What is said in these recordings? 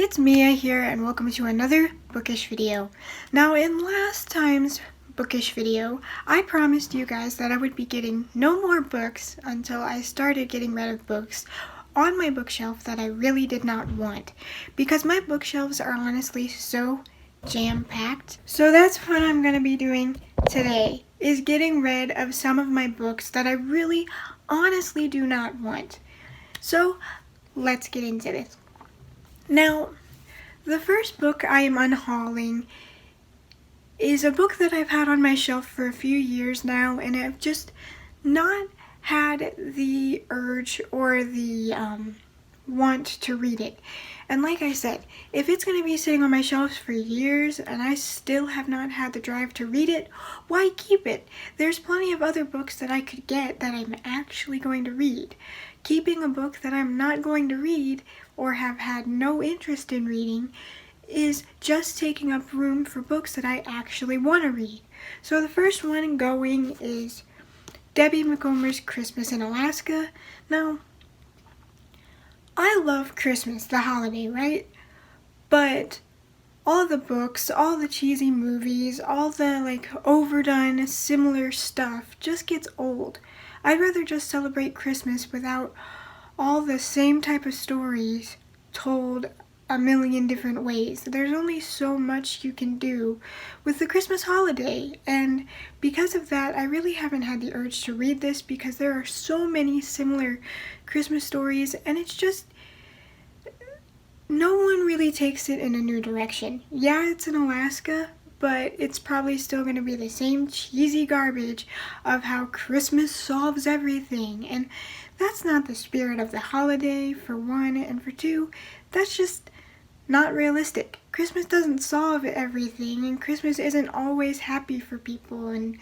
it's Mia here and welcome to another bookish video. Now in last time's bookish video, I promised you guys that I would be getting no more books until I started getting rid of books on my bookshelf that I really did not want, because my bookshelves are honestly so jam-packed. So that's what I'm going to be doing today, is getting rid of some of my books that I really honestly do not want. So let's get into this. Now, the first book I am unhauling is a book that I've had on my shelf for a few years now, and I've just not had the urge or the want to read it. And like I said, if it's going to be sitting on my shelves for years and I still have not had the drive to read it, why keep it? There's plenty of other books that I could get that I'm actually going to read. Keeping a book that I'm not going to read or have had no interest in reading is just taking up room for books that I actually want to read. So the first one going is Debbie Macomber's Christmas in Alaska. Now, I love Christmas, the holiday, right? But all the books, all the cheesy movies, all the overdone similar stuff just gets old. I'd rather just celebrate Christmas without all the same type of stories told a million different ways. There's only so much you can do with the Christmas holiday, and because of that, I really haven't had the urge to read this because there are so many similar Christmas stories, and it's just, no one really takes it in a new direction. Yeah, it's in Alaska, but it's probably still going to be the same cheesy garbage of how Christmas solves everything, and that's not the spirit of the holiday, for one, and for two, that's just not realistic. Christmas doesn't solve everything, and Christmas isn't always happy for people, and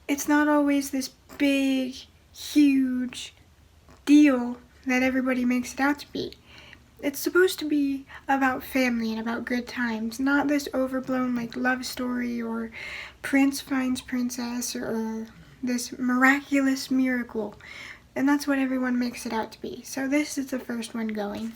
it's not always this big, huge deal that everybody makes it out to be. It's supposed to be about family and about good times, not this overblown love story or prince finds princess or this miraculous miracle. And that's what everyone makes it out to be. So this is the first one going.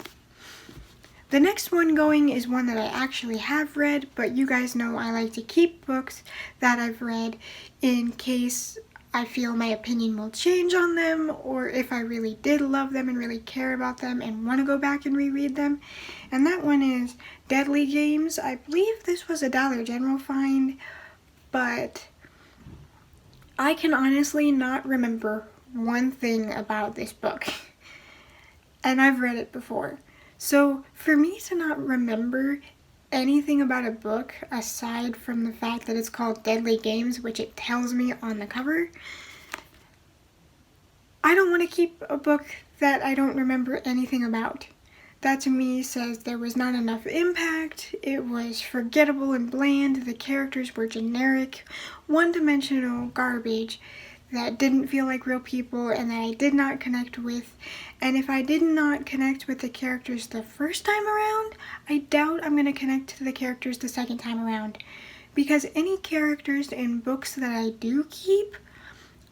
The next one going is one that I actually have read, but you guys know I like to keep books that I've read in case I feel my opinion will change on them, or if I really did love them and really care about them and want to go back and reread them. And that one is Deadly Games. I believe this was a Dollar General find, but I can honestly not remember one thing about this book. And I've read it before. So for me to not remember anything about a book aside from the fact that it's called Deadly Games, which it tells me on the cover, I don't want to keep a book that I don't remember anything about. That to me says there was not enough impact, it was forgettable and bland, the characters were generic, one-dimensional garbage that didn't feel like real people and that I did not connect with. And if I did not connect with the characters the first time around, I doubt I'm going to connect to the characters the second time around. Because any characters in books that I do keep,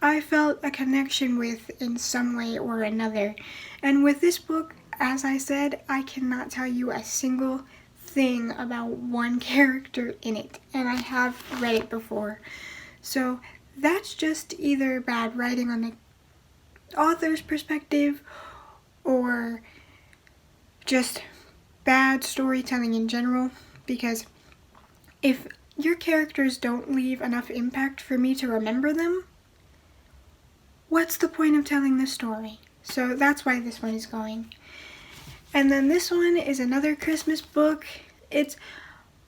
I felt a connection with in some way or another. And with this book, as I said, I cannot tell you a single thing about one character in it. And I have read it before. So that's just either bad writing on the author's perspective or just bad storytelling in general, because if your characters don't leave enough impact for me to remember them, what's the point of telling the story? So that's why this one is going. And then this one is another Christmas book. It's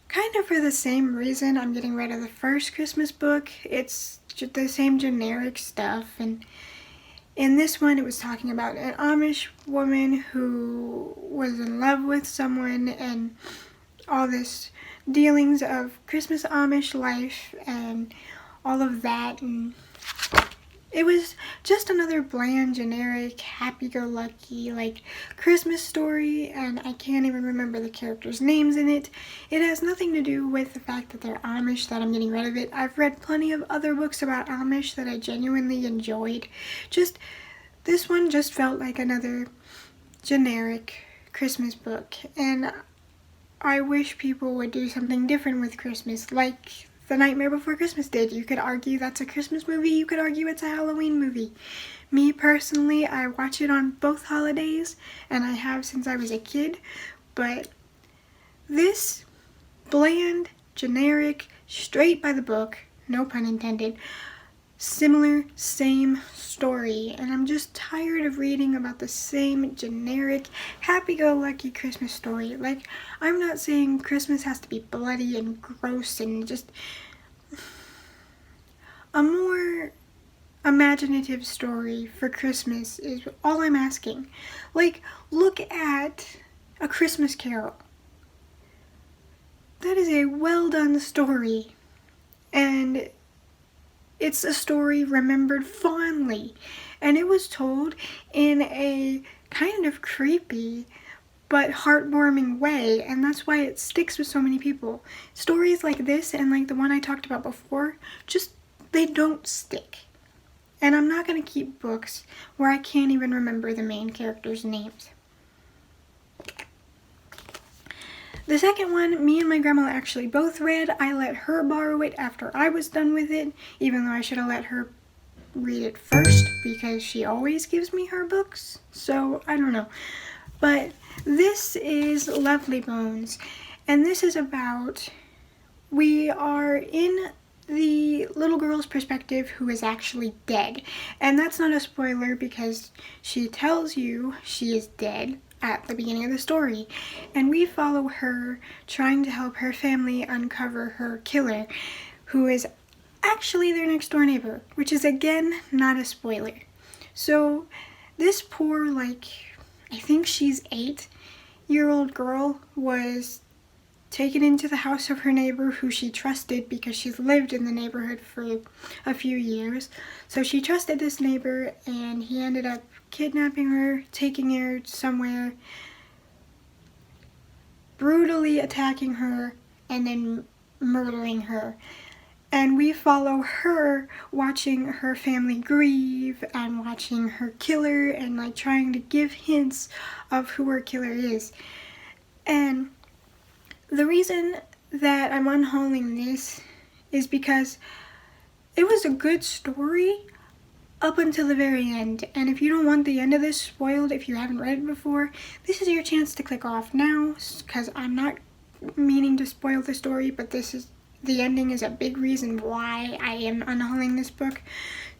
kind of for the same reason I'm getting rid of the first Christmas book. It's the same generic stuff, and in this one it was talking about an Amish woman who was in love with someone and all this dealings of Christmas Amish life and all of that, and it was just another bland, generic, happy-go-lucky, Christmas story, and I can't even remember the characters' names in it. It has nothing to do with the fact that they're Amish that I'm getting rid of it. I've read plenty of other books about Amish that I genuinely enjoyed. This one just felt like another generic Christmas book, and I wish people would do something different with Christmas, like The Nightmare Before Christmas did. You could argue that's a Christmas movie, you could argue it's a Halloween movie. Me personally, I watch it on both holidays, and I have since I was a kid, but this bland, generic, straight by the book, no pun intended, similar, same story, and I'm just tired of reading about the same generic, happy-go-lucky Christmas story. Like, I'm not saying Christmas has to be bloody and gross and just a more imaginative story for Christmas is all I'm asking. Like, look at A Christmas Carol. That is a well-done story, and it's a story remembered fondly, and it was told in a kind of creepy but heartwarming way, and that's why it sticks with so many people. Stories like this and like the one I talked about before, just, they don't stick. And I'm not going to keep books where I can't even remember the main characters' names. The second one, me and my grandma actually both read. I let her borrow it after I was done with it, even though I should have let her read it first because she always gives me her books. So, I don't know. But this is Lovely Bones, and this is about, we are in the little girl's perspective who is actually dead. And that's not a spoiler because she tells you she is dead at the beginning of the story, and we follow her trying to help her family uncover her killer, who is actually their next door neighbor, which is again not a spoiler. So this poor, like, I think she's 8-year-old girl was taken into the house of her neighbor who she trusted because she's lived in the neighborhood for a few years. So she trusted this neighbor, and he ended up kidnapping her, taking her somewhere, brutally attacking her, and then murdering her. And we follow her watching her family grieve and watching her killer and like trying to give hints of who her killer is. And the reason that I'm unhauling this is because it was a good story up until the very end, and if you don't want the end of this spoiled, if you haven't read it before, this is your chance to click off now, because I'm not meaning to spoil the story, but the ending is a big reason why I am unhauling this book.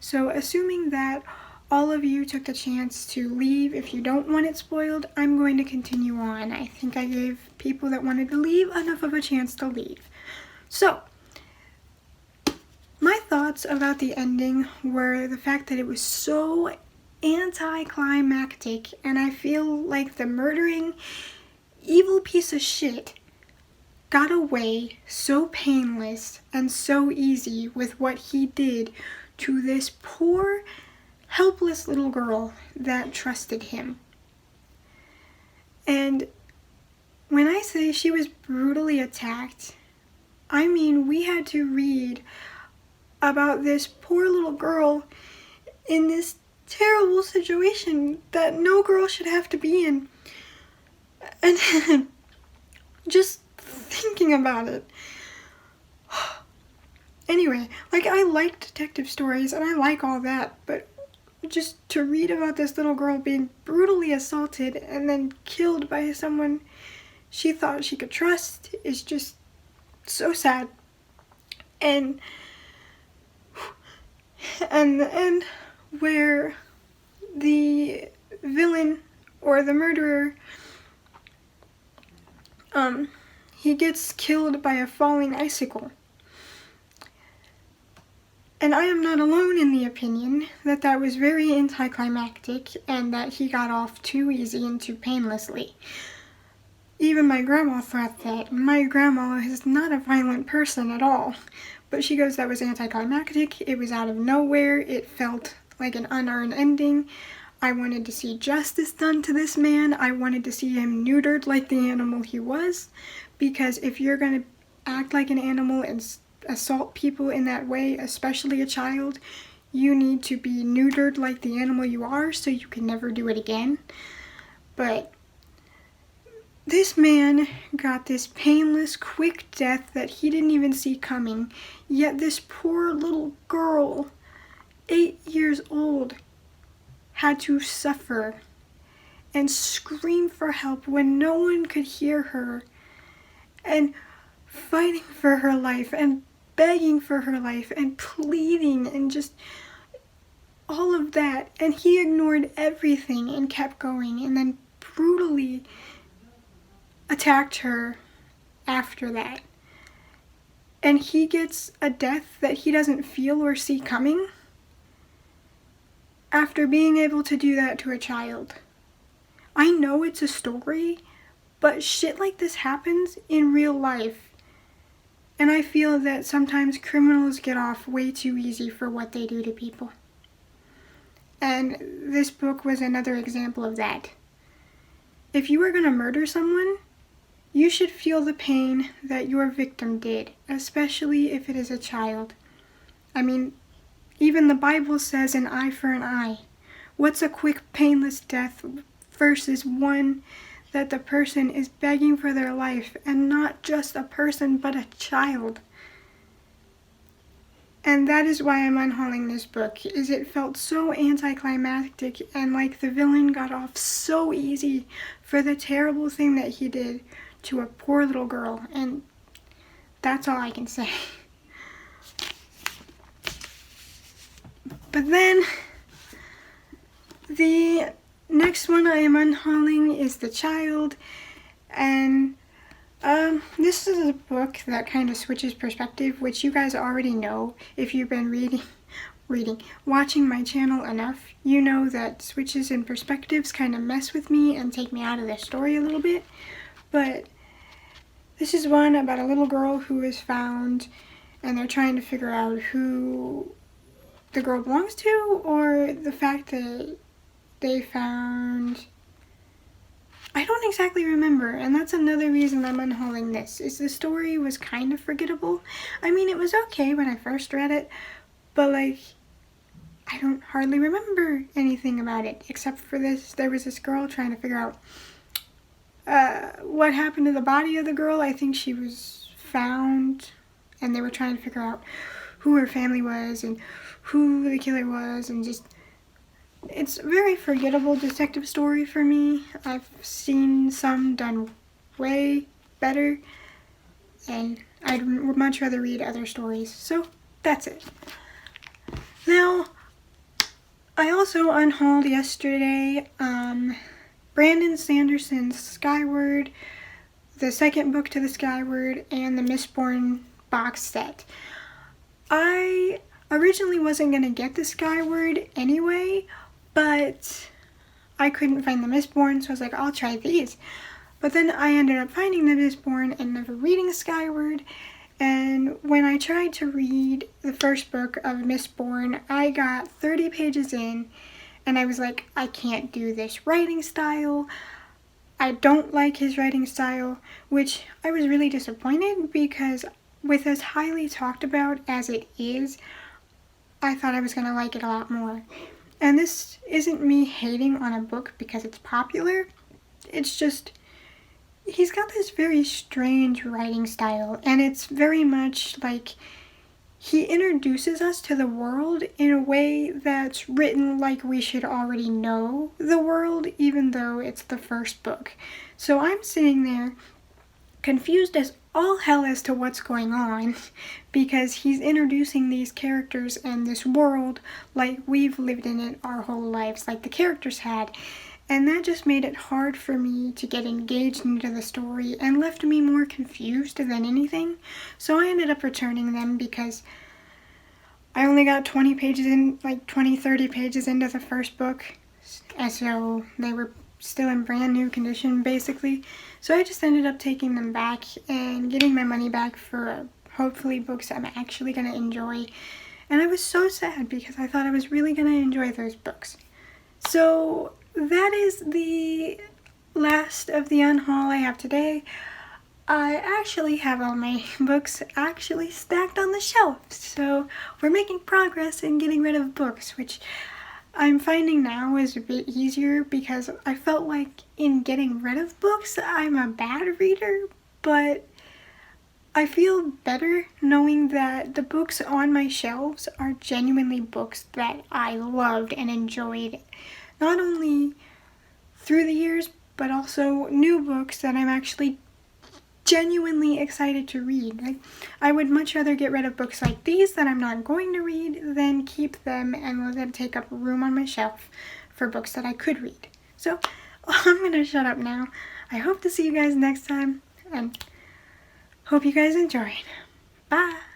So assuming that all of you took the chance to leave if you don't want it spoiled, I'm going to continue on. I think I gave people that wanted to leave enough of a chance to leave. So, my thoughts about the ending were the fact that it was so anticlimactic, and I feel like the murdering evil piece of shit got away so painless and so easy with what he did to this poor, helpless little girl that trusted him. And when I say she was brutally attacked, I mean we had to read about this poor little girl in this terrible situation that no girl should have to be in. And just thinking about it. Anyway, like, I like detective stories and I like all that, but just to read about this little girl being brutally assaulted and then killed by someone she thought she could trust is just so sad. And the end where the villain or the murderer, he gets killed by a falling icicle. And I am not alone in the opinion that that was very anticlimactic and that he got off too easy and too painlessly. Even my grandma thought that. My grandma is not a violent person at all. But she goes, that was anticlimactic, it was out of nowhere, it felt like an unearned ending. I wanted to see justice done to this man. I wanted to see him neutered like the animal he was. Because if you're going to act like an animal and assault people in that way, especially a child, you need to be neutered like the animal you are so you can never do it again. But This man got this painless, quick death that he didn't even see coming, yet this poor little girl, 8 years old, had to suffer and scream for help when no one could hear her, and fighting for her life and begging for her life and pleading and just all of that. And he ignored everything and kept going, and then brutally attacked her after that. And he gets a death that he doesn't feel or see coming after being able to do that to a child. I know it's a story, but shit like this happens in real life. And I feel that sometimes criminals get off way too easy for what they do to people. And this book was another example of that. If you are going to murder someone, you should feel the pain that your victim did, especially if it is a child. I mean, even the Bible says an eye for an eye. What's a quick, painless death versus one that the person is begging for their life, and not just a person, but a child? And that is why I'm unhauling this book, is it felt so anticlimactic and like the villain got off so easy for the terrible thing that he did to a poor little girl, and that's all I can say. But then, the next one I am unhauling is The Child, and this is a book that kind of switches perspective, which you guys already know if you've been watching my channel enough. You know that switches in perspectives kind of mess with me and take me out of the story a little bit. But this is one about a little girl who is found, and they're trying to figure out who the girl belongs to, or the fact that they found... I don't exactly remember, and that's another reason I'm unhauling this, is the story was kind of forgettable. I mean, it was okay when I first read it, but like, I don't hardly remember anything about it, except for this. There was this girl trying to figure out what happened to the body of the girl. I think she was found, and they were trying to figure out who her family was and who the killer was, and just... It's a very forgettable detective story for me. I've seen some done way better, and I'd much rather read other stories. So, that's it. Now, I also unhauled yesterday Brandon Sanderson's Skyward, the second book to the Skyward, and the Mistborn box set. I originally wasn't going to get the Skyward anyway, but I couldn't find the Mistborn, so I was like, I'll try these. But then I ended up finding the Mistborn and never reading Skyward, and when I tried to read the first book of Mistborn, I got 30 pages in, and I was like, I can't do this writing style. I don't like his writing style, which I was really disappointed, because with as highly talked about as it is, I thought I was going to like it a lot more. And this isn't me hating on a book because it's popular. It's just, he's got this very strange writing style, and it's very much like he introduces us to the world in a way that's written like we should already know the world, even though it's the first book. So I'm sitting there confused as all hell as to what's going on, because he's introducing these characters and this world like we've lived in it our whole lives, like the characters had. And that just made it hard for me to get engaged into the story and left me more confused than anything. So I ended up returning them because I only got 20 pages in, like 20, 30 pages into the first book. And so they were still in brand new condition, basically. So I just ended up taking them back and getting my money back for hopefully books I'm actually going to enjoy. And I was so sad because I thought I was really going to enjoy those books. So that is the last of the unhaul I have today. I actually have all my books actually stacked on the shelf. So we're making progress in getting rid of books, which I'm finding now is a bit easier because I felt like in getting rid of books, I'm a bad reader, but I feel better knowing that the books on my shelves are genuinely books that I loved and enjoyed, not only through the years, but also new books that I'm actually genuinely excited to read. Like, I would much rather get rid of books like these that I'm not going to read than keep them and let them take up room on my shelf for books that I could read. So I'm gonna shut up now. I hope to see you guys next time and hope you guys enjoyed. Bye!